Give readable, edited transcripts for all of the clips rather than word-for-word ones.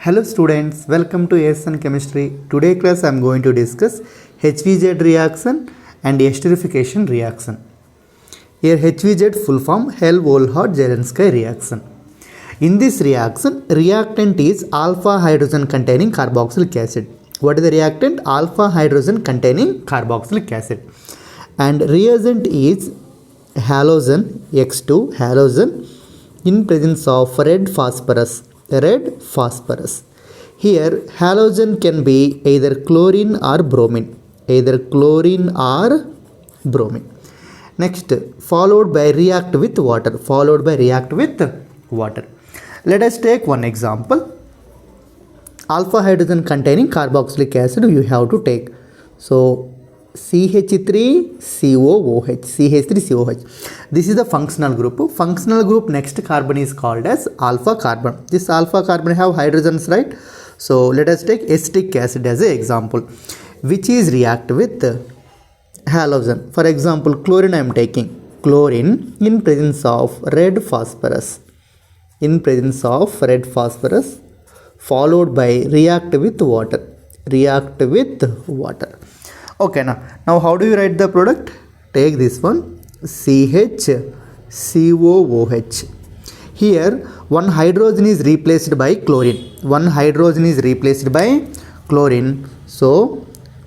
Hello students, welcome to ASN Chemistry. Today class I am going to discuss H.V.Z reaction and esterification reaction. Here H.V.Z full form Hell-Wohlhard-Zelensky reaction. In this reaction, reactant is alpha hydrogen containing carboxylic acid. What is the reactant? Alpha hydrogen containing carboxylic acid. And reagent is halogen X2 halogen in presence of red phosphorus. Here halogen can be either chlorine or bromine. Next, followed by react with water. Let us take one example. Alpha hydrogen containing carboxylic acid you have to take. So CH3COOH. This is the functional group. Functional group next carbon is called as alpha carbon. This alpha carbon have hydrogens, right? So let us take acetic acid as an example, which is react with halogen. For example, chlorine I am taking. Chlorine in presence of red phosphorus. Followed by react with water. Okay, now how do you write the product? Take this one, CHCOOH. Here one hydrogen is replaced by chlorine. So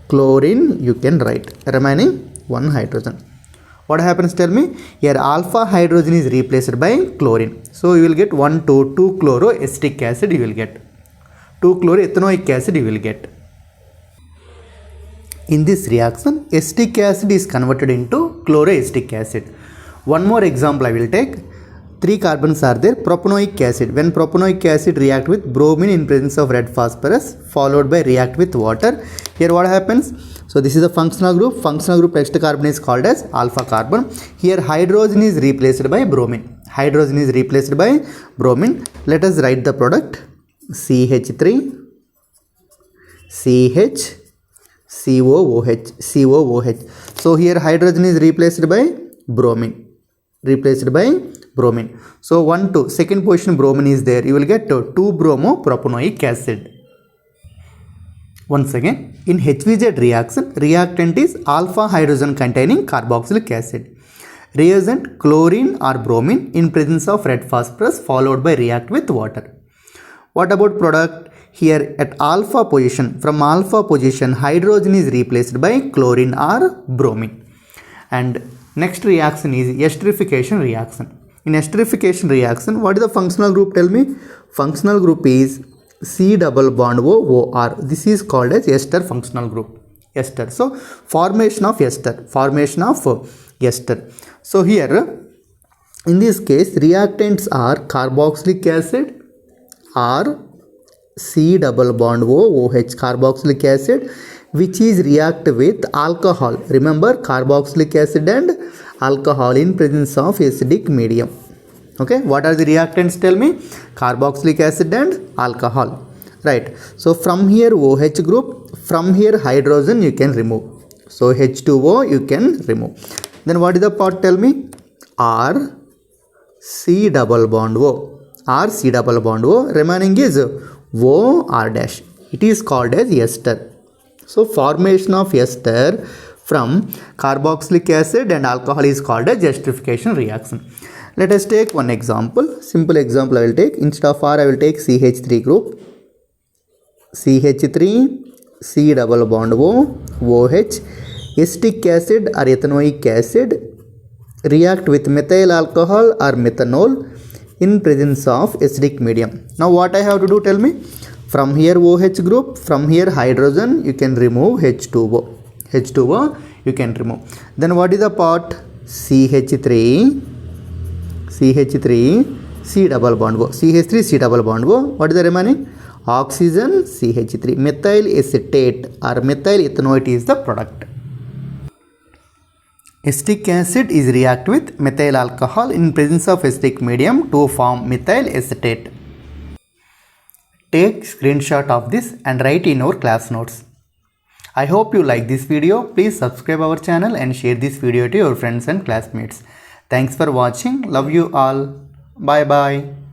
chlorine you can write, remaining one hydrogen. What happens, tell me? Here alpha hydrogen is replaced by chlorine. So you will get 2 chloroacetic acid you will get. 2 chloroethanoic acid you will get. In this reaction, acetic acid is converted into chloroacetic acid. One more example I will take. 3 carbons are there. Propanoic acid. When propanoic acid react with bromine in presence of red phosphorus, followed by react with water. Here what happens? So this is a functional group. Functional group next carbon is called as alpha carbon. Here hydrogen is replaced by bromine. Let us write the product. CH3 COOH. So here hydrogen is replaced by bromine. So 1, 2, second position bromine is there. You will get 2 bromopropanoic acid. Once again, in H.V.Z reaction, reactant is alpha hydrogen containing carboxylic acid. Reagent chlorine or bromine in presence of red phosphorus followed by react with water. What about product? Here at alpha position, from alpha position, hydrogen is replaced by chlorine or bromine. And next reaction is esterification reaction. In esterification reaction, what is the functional group? Tell me. Functional group is C double bond OOR. This is called as ester functional group. Ester. So formation of ester. So here, in this case, reactants are carboxylic acid or C double bond OOH carboxylic acid, which is react with alcohol. Remember, carboxylic acid and alcohol in presence of acidic medium. Okay, what are the reactants? Tell me. Carboxylic acid and alcohol. Right. So from here OH group, from here hydrogen you can remove. So H2O you can remove. Then what is the part? Tell me. R C double bond O. Remaining is OR dash. It is called as ester. So formation of ester from carboxylic acid and alcohol is called as esterification reaction. Let us take one example. Simple example I will take. Instead of R I will take CH3 group. CH3 C double bond O OH. Acetic acid or ethanoic acid react with methyl alcohol or methanol in presence of acidic medium. Now what I have to do? Tell me. From here OH group, from here hydrogen you can remove H2O you can remove. Then what is the part? CH3 C double bond O. CH3 C double bond O. What is the remaining? Oxygen CH3. Methyl acetate or methyl ethanoate is the product. Acetic acid is react with methyl alcohol in presence of acidic medium to form methyl acetate. Take screenshot of this and write in our class notes. I hope you like this video. Please subscribe our channel and share this video to your friends and classmates. Thanks for watching. Love you all. Bye bye.